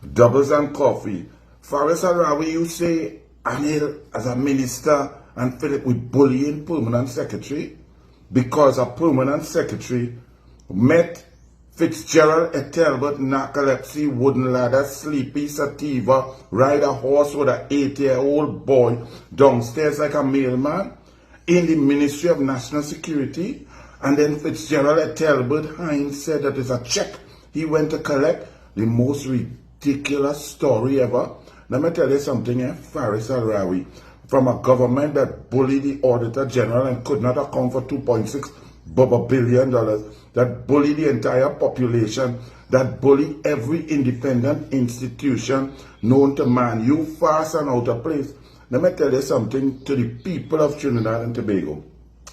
Doubles and coffee. Faris Arawi, you say Anil as a minister and Philip with bullying permanent secretary because a permanent secretary met Fitzgerald at Talbot, narcolepsy, wooden ladder, sleepy, sativa, ride a horse with an 8-year-old boy downstairs like a mailman in the Ministry of National Security. And then Fitzgerald at Talbot Hines said that it's a check he went to collect. The most ridiculous story ever. Let me tell you something, Faris Arawi, from a government that bullied the Auditor General and could not account for $2.6 billion, that bullied the entire population, that bullied every independent institution known to man. You fast and out of place. Let me tell you something to the people of Trinidad and Tobago.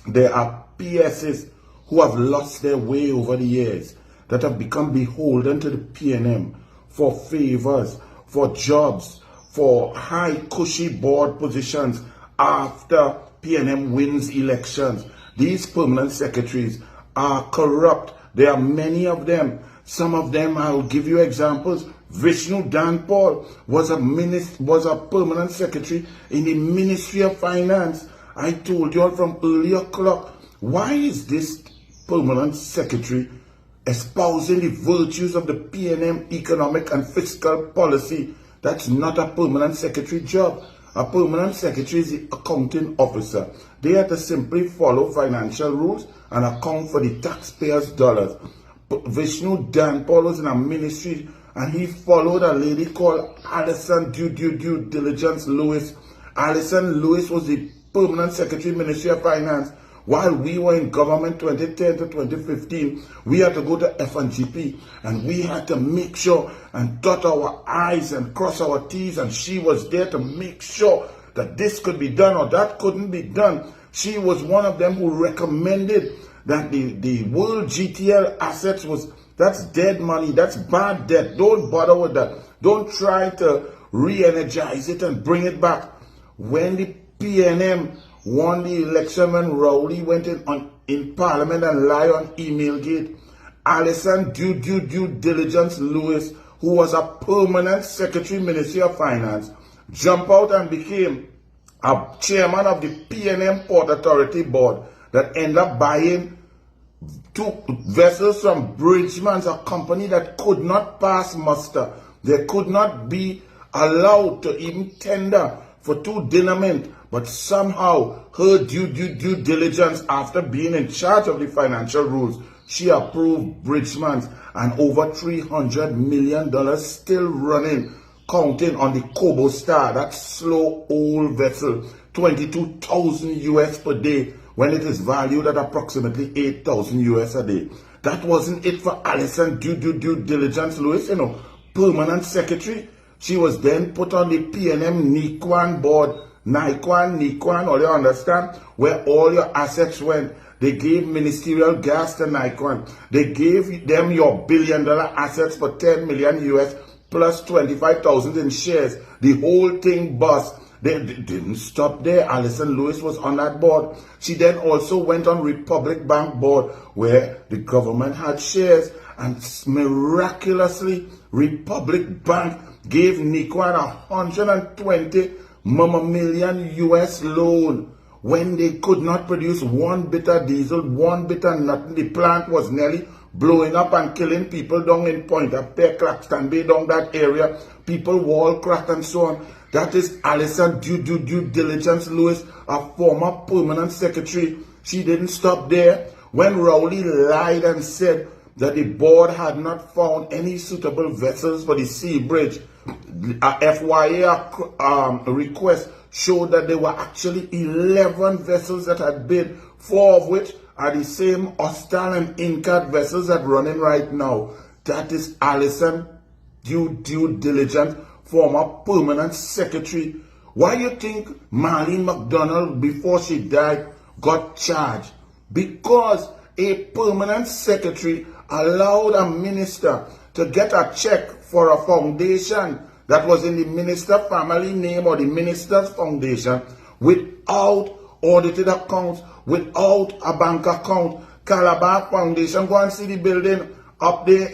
There are PSs who have lost their way over the years, that have become beholden to the PNM for favors, for jobs, for high cushy board positions after PNM wins elections. These permanent secretaries are corrupt. There are many of them. Some of them, I'll give you examples. Vishnu Dan Paul was a permanent secretary in the Ministry of Finance. I told you all from earlier clock. Why is this permanent secretary espousing the virtues of the PNM economic and fiscal policy? That's not a permanent secretary job. A permanent secretary is the accounting officer. They have to simply follow financial rules and account for the taxpayers' dollars. Vishnu Dan Paul was in a ministry and he followed a lady called Alison Due Diligence Lewis. Alison Lewis was the permanent secretary, Ministry of Finance. While we were in government 2010 to 2015, we had to go to FNGP and we had to make sure and dot our I's and cross our T's, and she was there to make sure that this could be done or that couldn't be done. She was one of them who recommended that the World GTL assets that's dead money, that's bad debt. Don't bother with that. Don't try to re-energize it and bring it back. When the PNM won the election, when Rowley went in Parliament and lied on Emailgate, Alison Due Diligence Lewis, who was a permanent secretary, Ministry of Finance, jumped out and became a chairman of the PNM Port Authority Board that ended up buying 2 vessels from Bridgman's, a company that could not pass muster. They could not be allowed to even tender for 2 dinerment, but somehow her due diligence, after being in charge of the financial rules, she approved Bridgman's, and over $300 million still running, counting on the Kobo Star, that slow old vessel, 22,000 US per day, when it is valued at approximately 8,000 US a day. That wasn't it for Alison Due Diligence Lewis, permanent secretary. She was then put on the PNM Nikwan board, Nikwan, all you understand, where all your assets went. They gave ministerial gas to Nikwan. They gave them your $1 billion assets for 10 million US plus 25,000 in shares. The whole thing bust. They didn't stop there. Alison Lewis was on that board. She then also went on Republic Bank board, where the government had shares, and miraculously Republic Bank gave Nikwan 120 million US loan when they could not produce 1 bit of diesel, 1 bit of nothing. The plant was nearly blowing up and killing people down in Point-a-Pear, Claxton Bay, down that area. People wall crack and so on. That is Alison Due Diligence Lewis, a former permanent secretary. She didn't stop there. When Rowley lied and said that the board had not found any suitable vessels for the sea bridge, a FYA request showed that there were actually 11 vessels that had bid, 4 of which are the same Austral and Incat vessels that are running right now. That is Alison Due Diligence, former permanent secretary. Why you think Marlene McDonald, before she died, got charged? Because a permanent secretary allowed a minister to get a check for a foundation that was in the minister family name or the minister's foundation without audited accounts, without a bank account. Calabar Foundation, go and see the building up there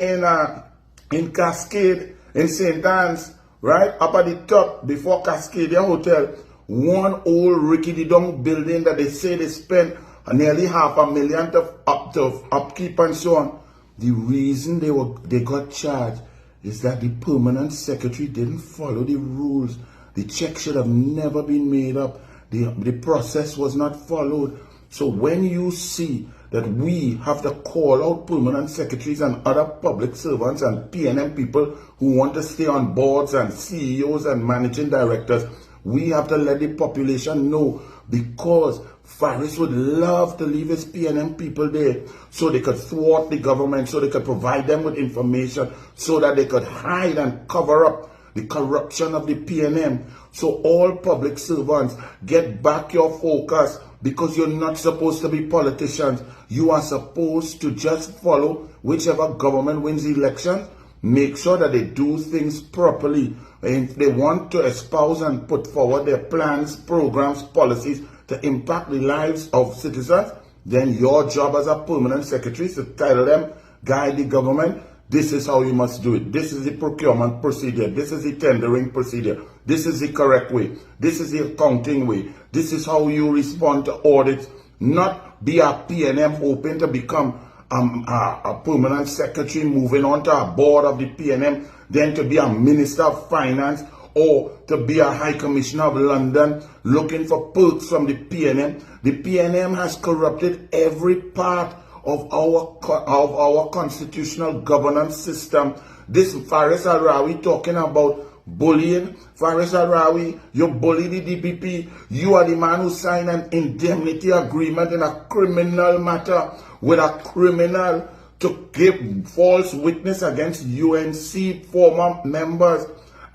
in Cascade. in St. Anne's, right up at the top before Cascadia Hotel, one old rickety-dong building that they say they spent nearly $500,000 to upkeep and so on. The reason they got charged is that the permanent secretary didn't follow the rules. The check should have never been made up. The process was not followed. So when you see that we have to call out permanent secretaries and other public servants and PNM people who want to stay on boards and CEOs and managing directors, we have to let the population know, because Faris would love to leave his PNM people there so they could thwart the government, so they could provide them with information, so that they could hide and cover up the corruption of the PNM. So all public servants, get back your focus, because you're not supposed to be politicians. You are supposed to just follow whichever government wins the election. Make sure that they do things properly. And if they want to espouse and put forward their plans, programs, policies to impact the lives of citizens, then your job as a permanent secretary is to tell them, guide the government, this is how you must do it. This is the procurement procedure. This is the tendering procedure. This is the correct way. This is the accounting way. This is how you respond to audits. Not be a PNM hoping to become a permanent secretary, moving on to a board of the PNM, then to be a minister of finance, or to be a high commissioner of London, looking for perks from the PNM. The PNM has corrupted every part of our constitutional governance system. This Faris Al-Rawi talking about bullying. Faris Al-Rawi, you bully the DPP. You are the man who signed an indemnity agreement in a criminal matter with a criminal to give false witness against UNC former members.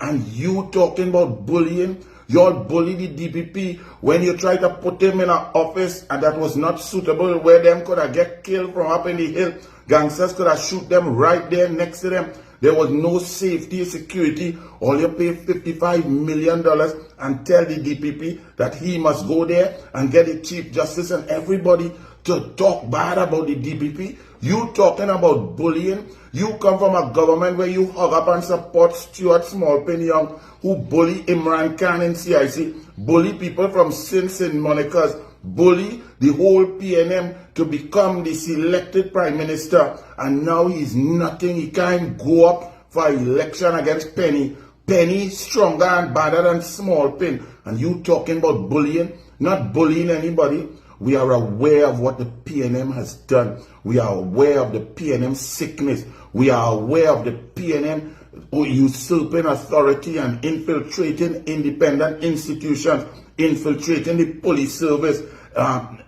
And you talking about bullying? You all bully the DPP when you try to put him in an office and that was not suitable, where them could have get killed from up in the hill. Gangsters could have shoot them right there next to them. There was no safety, security. All you pay $55 million and tell the DPP that he must go there and get the Chief Justice and everybody to talk bad about the DPP. You talking about bullying? You come from a government where you hug up and support Stuart Smallpin Young, who bully Imran Khan in CIC, bully people from St. Monica's, bully the whole PNM to become the selected prime minister, and now he's nothing. He can't go up for election against Penny. Penny stronger and badder than Smallpin, and you talking about bullying? Not bullying anybody. We are aware of what the PNM has done. We are aware of the PNM sickness. We are aware of the PNM usurping authority and infiltrating independent institutions, infiltrating the police service,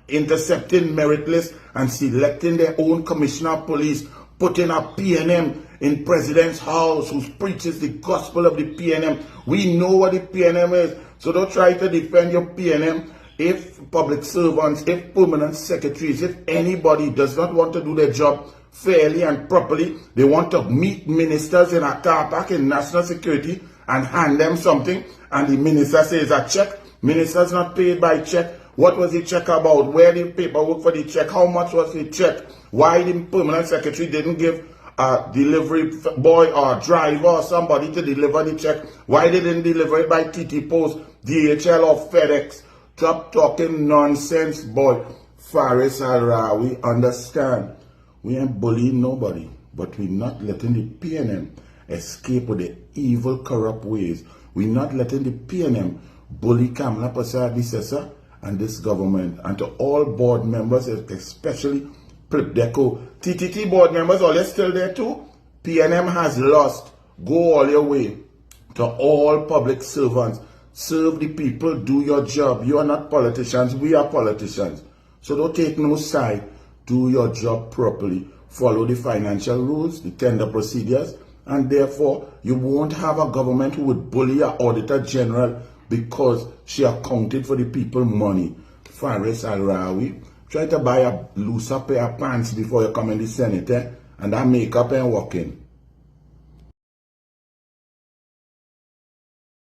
intercepting merit lists and selecting their own commissioner of police, putting a PNM in president's house who preaches the gospel of the PNM. We know what the PNM is, so don't try to defend your PNM. If public servants, if permanent secretaries, if anybody does not want to do their job fairly and properly, they want to meet ministers in a car park in national security and hand them something, and the minister says a check. Minister's not paid by check. What was the check about? Where the paperwork for the check? How much was the check? Why the permanent secretary didn't give a delivery boy or a driver or somebody to deliver the check? Why they didn't deliver it by TT Post, DHL or FedEx? Stop talking nonsense, boy. Faris Al-Rawi, understand. We ain't bullying nobody, but we're not letting the PNM escape with their evil, corrupt ways. We're not letting the PNM bully Kamla Persad and this government. And to all board members, especially Plipdeco, TTT board members, are they still there too? PNM has lost. Go all your way. To all public servants, serve the people, do your job. You are not politicians, we are politicians. So don't take no side. Do your job properly. Follow the financial rules, the tender procedures, and therefore you won't have a government who would bully an auditor general because she accounted for the people money. Faris Al-Rawi, try to buy a looser pair of pants before you come in the Senate, and that makeup ain't working.